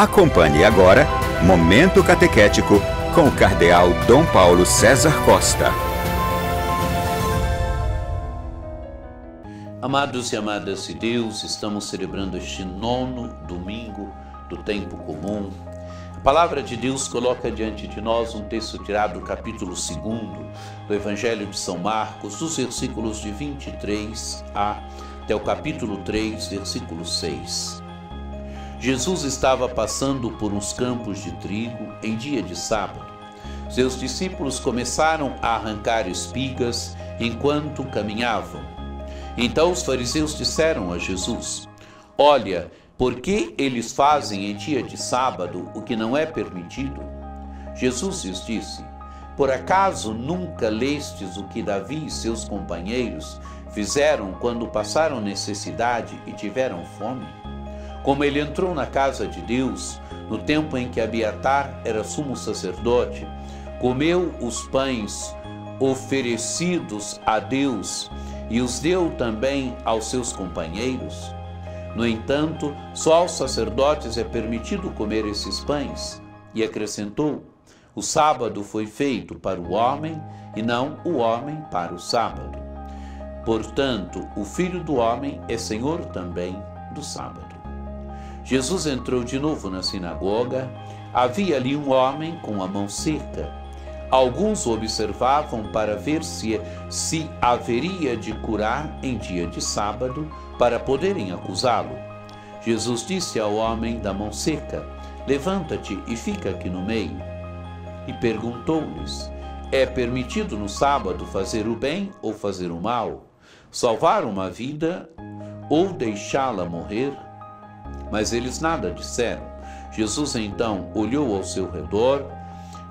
Acompanhe agora Momento Catequético com o Cardeal Dom Paulo César Costa. Amados e amadas de Deus, estamos celebrando este 9º domingo do tempo comum. A palavra de Deus coloca diante de nós um texto tirado do capítulo 2 do Evangelho de São Marcos, dos versículos de 23 até o capítulo 3, versículo 6. Jesus estava passando por uns campos de trigo em dia de sábado. Seus discípulos começaram a arrancar espigas enquanto caminhavam. Então os fariseus disseram a Jesus: "Olha, por que eles fazem em dia de sábado o que não é permitido?" Jesus lhes disse: "Por acaso nunca lestes o que Davi e seus companheiros fizeram quando passaram necessidade e tiveram fome? Como ele entrou na casa de Deus, no tempo em que Abiatar era sumo sacerdote, comeu os pães oferecidos a Deus e os deu também aos seus companheiros? No entanto, só aos sacerdotes é permitido comer esses pães." E acrescentou: "O sábado foi feito para o homem e não o homem para o sábado. Portanto, o Filho do Homem é Senhor também do sábado." Jesus entrou de novo na sinagoga. Havia ali um homem com a mão seca. Alguns o observavam para ver se haveria de curar em dia de sábado, para poderem acusá-lo. Jesus disse ao homem da mão seca: "Levanta-te e fica aqui no meio." E perguntou-lhes: "É permitido no sábado fazer o bem ou fazer o mal? Salvar uma vida ou deixá-la morrer?" Mas eles nada disseram. Jesus então olhou ao seu redor,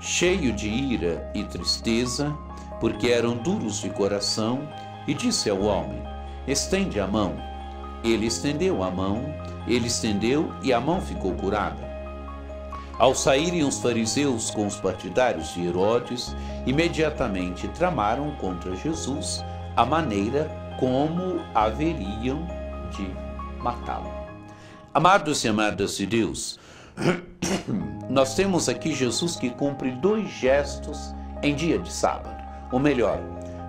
cheio de ira e tristeza, porque eram duros de coração, e disse ao homem: "Estende a mão." Ele estendeu a mão, ele estendeu e a mão ficou curada. Ao saírem os fariseus com os partidários de Herodes, imediatamente tramaram contra Jesus a maneira como haveriam de matá-lo. Amados e amadas de Deus, nós temos aqui Jesus que cumpre 2 gestos em dia de sábado. Ou melhor,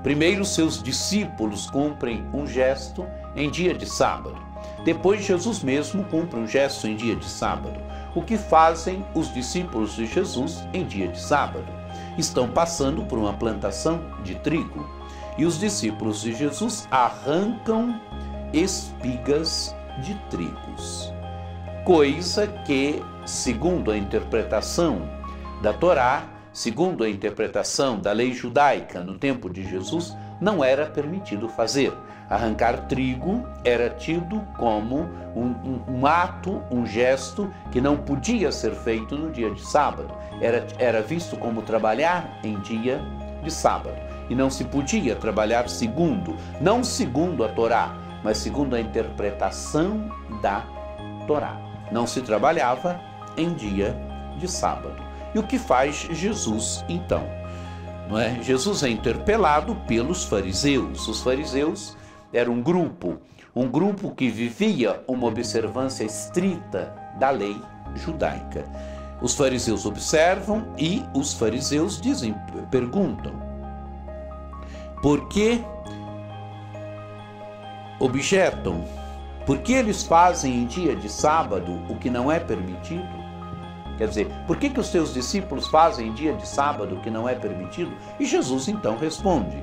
primeiro seus discípulos cumprem um gesto em dia de sábado. Depois Jesus mesmo cumpre um gesto em dia de sábado. O que fazem os discípulos de Jesus em dia de sábado? Estão passando por uma plantação de trigo e os discípulos de Jesus arrancam espigas de trigos, coisa que, segundo a interpretação da Torá, segundo a interpretação da lei judaica no tempo de Jesus, não era permitido fazer. Arrancar trigo era tido como um ato, um gesto que não podia ser feito no dia de sábado. Era visto como trabalhar em dia de sábado. E não se podia trabalhar não segundo a Torá, mas segundo a interpretação da Torá. Não se trabalhava em dia de sábado. E o que faz Jesus então? Não é? Jesus é interpelado pelos fariseus. Os fariseus eram um grupo que vivia uma observância estrita da lei judaica. Os fariseus observam e os fariseus perguntam: por que objetam? Por que eles fazem em dia de sábado o que não é permitido? Quer dizer, por que os teus discípulos fazem em dia de sábado o que não é permitido? E Jesus então responde: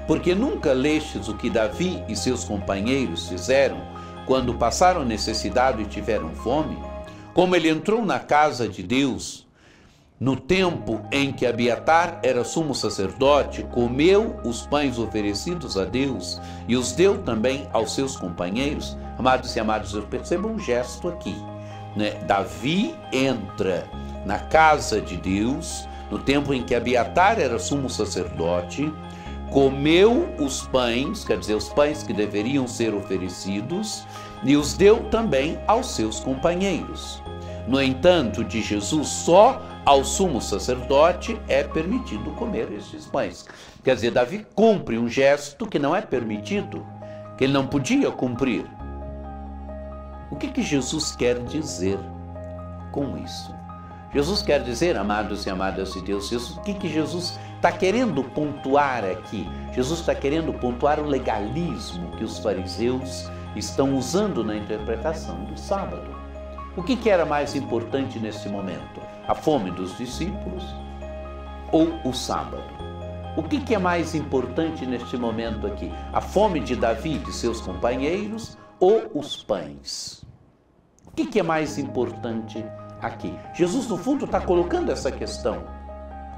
porque nunca lestes o que Davi e seus companheiros fizeram quando passaram necessidade e tiveram fome? Como ele entrou na casa de Deus no tempo em que Abiatar era sumo sacerdote, comeu os pães oferecidos a Deus e os deu também aos seus companheiros. Amados e amadas, eu percebo um gesto aqui, né? Davi entra na casa de Deus no tempo em que Abiatar era sumo sacerdote, comeu os pães, quer dizer, os pães que deveriam ser oferecidos, e os deu também aos seus companheiros. No entanto, de Jesus, só ao sumo sacerdote é permitido comer estes pães. Quer dizer, Davi cumpre um gesto que não é permitido, que ele não podia cumprir. O que Jesus quer dizer com isso? Jesus quer dizer, amados e amadas de Deus, o que Jesus está querendo pontuar aqui? Jesus está querendo pontuar o legalismo que os fariseus estão usando na interpretação do sábado. O que era mais importante nesse momento? A fome dos discípulos ou o sábado? O que é mais importante neste momento aqui? A fome de Davi e de seus companheiros ou os pães? O que é mais importante aqui? Jesus, no fundo, está colocando essa questão.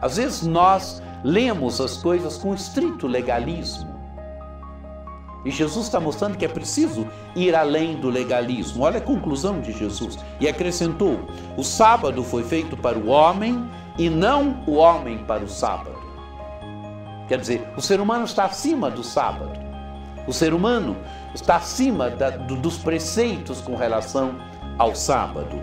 Às vezes nós lemos as coisas com estrito legalismo. E Jesus está mostrando que é preciso ir além do legalismo. Olha a conclusão de Jesus. E acrescentou: o sábado foi feito para o homem e não o homem para o sábado. Quer dizer, o ser humano está acima do sábado. O ser humano está acima dos preceitos com relação ao sábado.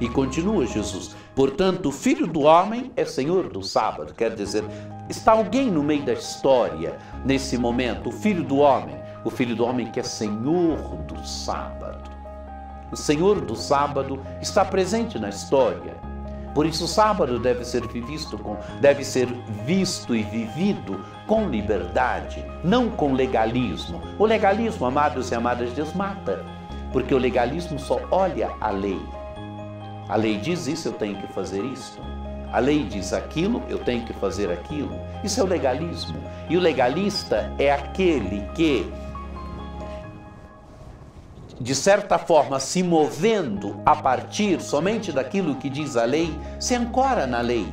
E continua Jesus: portanto, o Filho do Homem é Senhor do sábado. Quer dizer, está alguém no meio da história, nesse momento, o Filho do Homem que é Senhor do sábado. O Senhor do sábado está presente na história. Por isso o sábado deve ser visto e vivido com liberdade, não com legalismo. O legalismo, amados e amadas de Deus, mata, porque o legalismo só olha a lei. A lei diz isso, eu tenho que fazer isso. A lei diz aquilo, eu tenho que fazer aquilo. Isso é o legalismo. E o legalista é aquele que, de certa forma, se movendo a partir somente daquilo que diz a lei, se ancora na lei.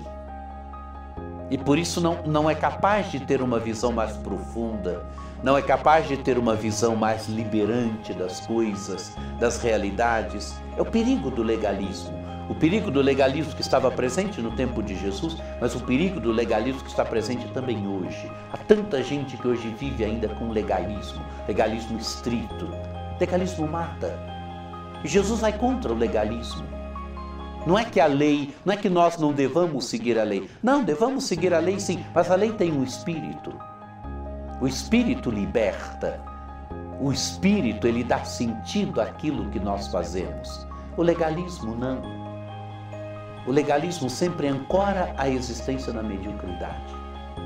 E por isso não é capaz de ter uma visão mais profunda, não é capaz de ter uma visão mais liberante das coisas, das realidades. É o perigo do legalismo. O perigo do legalismo que estava presente no tempo de Jesus, mas o perigo do legalismo que está presente também hoje. Há tanta gente que hoje vive ainda com legalismo estrito. Legalismo mata. E Jesus vai contra o legalismo. Não é que a lei, não é que nós não devamos seguir a lei. Não, devamos seguir a lei sim, mas a lei tem um espírito. O espírito liberta. O espírito, ele dá sentido àquilo que nós fazemos. O legalismo não. O legalismo sempre ancora a existência na mediocridade,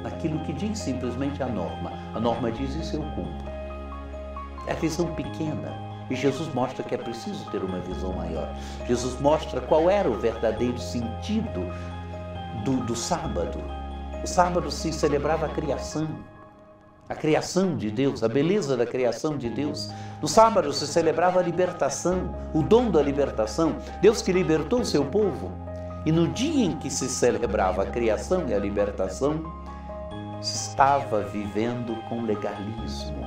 naquilo que diz simplesmente a norma. A norma diz isso, eu cumpro. É a visão pequena. E Jesus mostra que é preciso ter uma visão maior. Jesus mostra qual era o verdadeiro sentido do sábado. O sábado se celebrava a criação de Deus, a beleza da criação de Deus. No sábado se celebrava a libertação, o dom da libertação, Deus que libertou o seu povo. E no dia em que se celebrava a criação e a libertação, se estava vivendo com legalismo.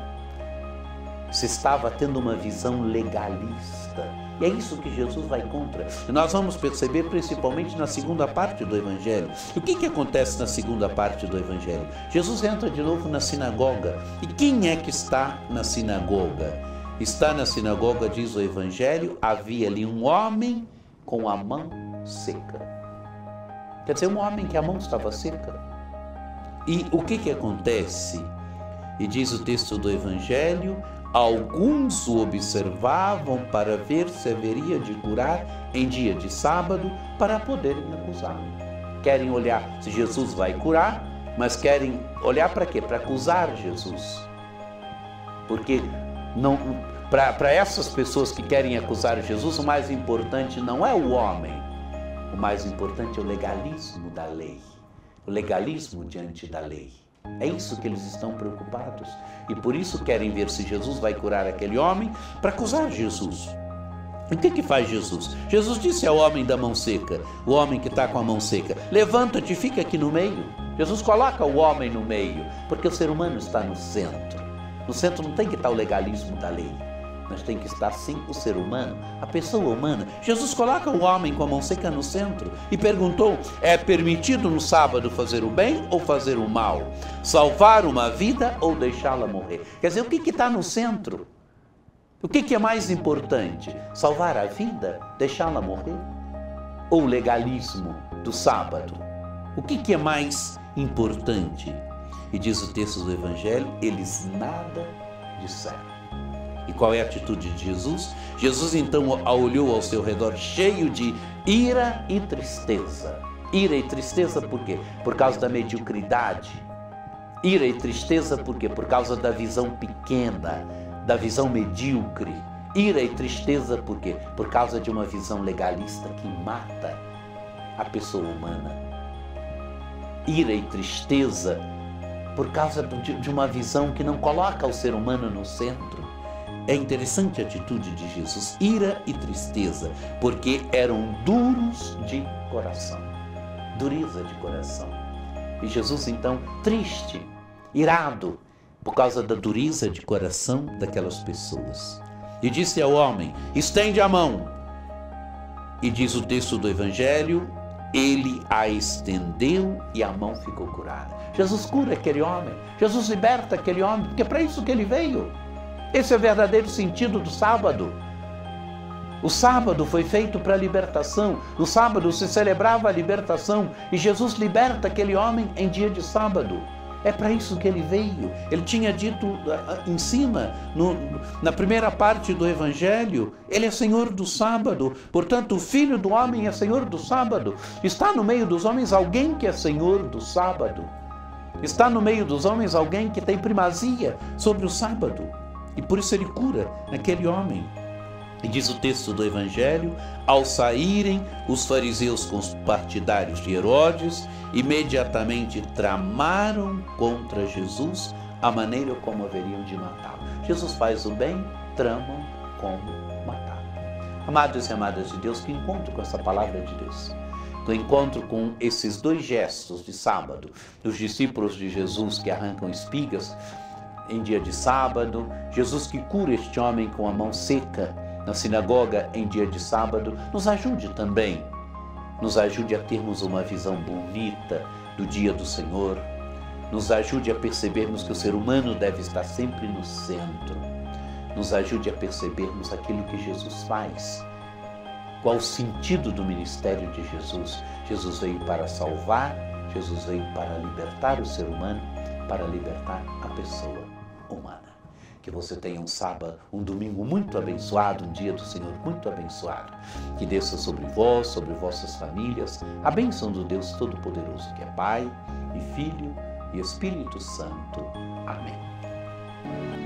Se estava tendo uma visão legalista. E é isso que Jesus vai contra. E nós vamos perceber principalmente na segunda parte do Evangelho. E o que acontece na segunda parte do Evangelho? Jesus entra de novo na sinagoga. E quem é que está na sinagoga? Está na sinagoga, diz o Evangelho, havia ali um homem com a mão seca. Quer dizer, um homem que a mão estava seca. E o que acontece? E diz o texto do Evangelho: alguns o observavam para ver se haveria de curar em dia de sábado para poderem acusá-lo. Querem olhar se Jesus vai curar, mas querem olhar para quê? Para acusar Jesus. Porque para essas pessoas que querem acusar Jesus, o mais importante não é o homem, o mais importante é o legalismo da lei, o legalismo diante da lei. É isso que eles estão preocupados. E por isso querem ver se Jesus vai curar aquele homem para acusar Jesus. E o que faz Jesus? Jesus disse ao homem da mão seca, o homem que está com a mão seca: levanta-te e fica aqui no meio. Jesus coloca o homem no meio, porque o ser humano está no centro. No centro não tem que estar o legalismo da lei, mas tem que estar sim o ser humano, a pessoa humana. Jesus coloca o homem com a mão seca no centro e perguntou: é permitido no sábado fazer o bem ou fazer o mal? Salvar uma vida ou deixá-la morrer? Quer dizer, o que está no centro? O que é mais importante? Salvar a vida? Deixá-la morrer? Ou o legalismo do sábado? O que é mais importante? E diz o texto do Evangelho: eles nada disseram. E qual é a atitude de Jesus? Jesus então olhou ao seu redor cheio de ira e tristeza. Ira e tristeza por quê? Por causa da mediocridade. Ira e tristeza por quê? Por causa da visão pequena, da visão medíocre. Ira e tristeza por quê? Por causa de uma visão legalista que mata a pessoa humana. Ira e tristeza por causa de uma visão que não coloca o ser humano no centro. É interessante a atitude de Jesus, ira e tristeza, porque eram duros de coração, dureza de coração. E Jesus então, triste, irado, por causa da dureza de coração daquelas pessoas. E disse ao homem, estende a mão. E diz o texto do Evangelho, ele a estendeu e a mão ficou curada. Jesus cura aquele homem, Jesus liberta aquele homem, porque é para isso que ele veio. Esse é o verdadeiro sentido do sábado. O sábado foi feito para a libertação. No sábado se celebrava a libertação e Jesus liberta aquele homem em dia de sábado. É para isso que ele veio. Ele tinha dito em cima, na primeira parte do Evangelho, ele é Senhor do sábado. Portanto, o Filho do homem é Senhor do sábado. Está no meio dos homens alguém que é Senhor do sábado. Está no meio dos homens alguém que tem primazia sobre o sábado. E por isso ele cura aquele homem. E diz o texto do Evangelho, ao saírem os fariseus com os partidários de Herodes, imediatamente tramaram contra Jesus a maneira como haveriam de matá-lo. Jesus faz o bem, tramam como matá-lo. Amados e amadas de Deus, que encontro com essa palavra de Deus. Do encontro com esses dois gestos de sábado, dos discípulos de Jesus que arrancam espigas em dia de sábado, Jesus que cura este homem com a mão seca na sinagoga em dia de sábado, nos ajude também, nos ajude a termos uma visão bonita do dia do Senhor, nos ajude a percebermos que o ser humano deve estar sempre no centro, nos ajude a percebermos aquilo que Jesus faz. Qual o sentido do ministério de Jesus? Jesus veio para salvar, Jesus veio para libertar o ser humano, para libertar a pessoa humana. Que você tenha um sábado, um domingo muito abençoado, um dia do Senhor muito abençoado. Que desça sobre vós, sobre vossas famílias, a bênção do Deus Todo-Poderoso, que é Pai e Filho e Espírito Santo. Amém.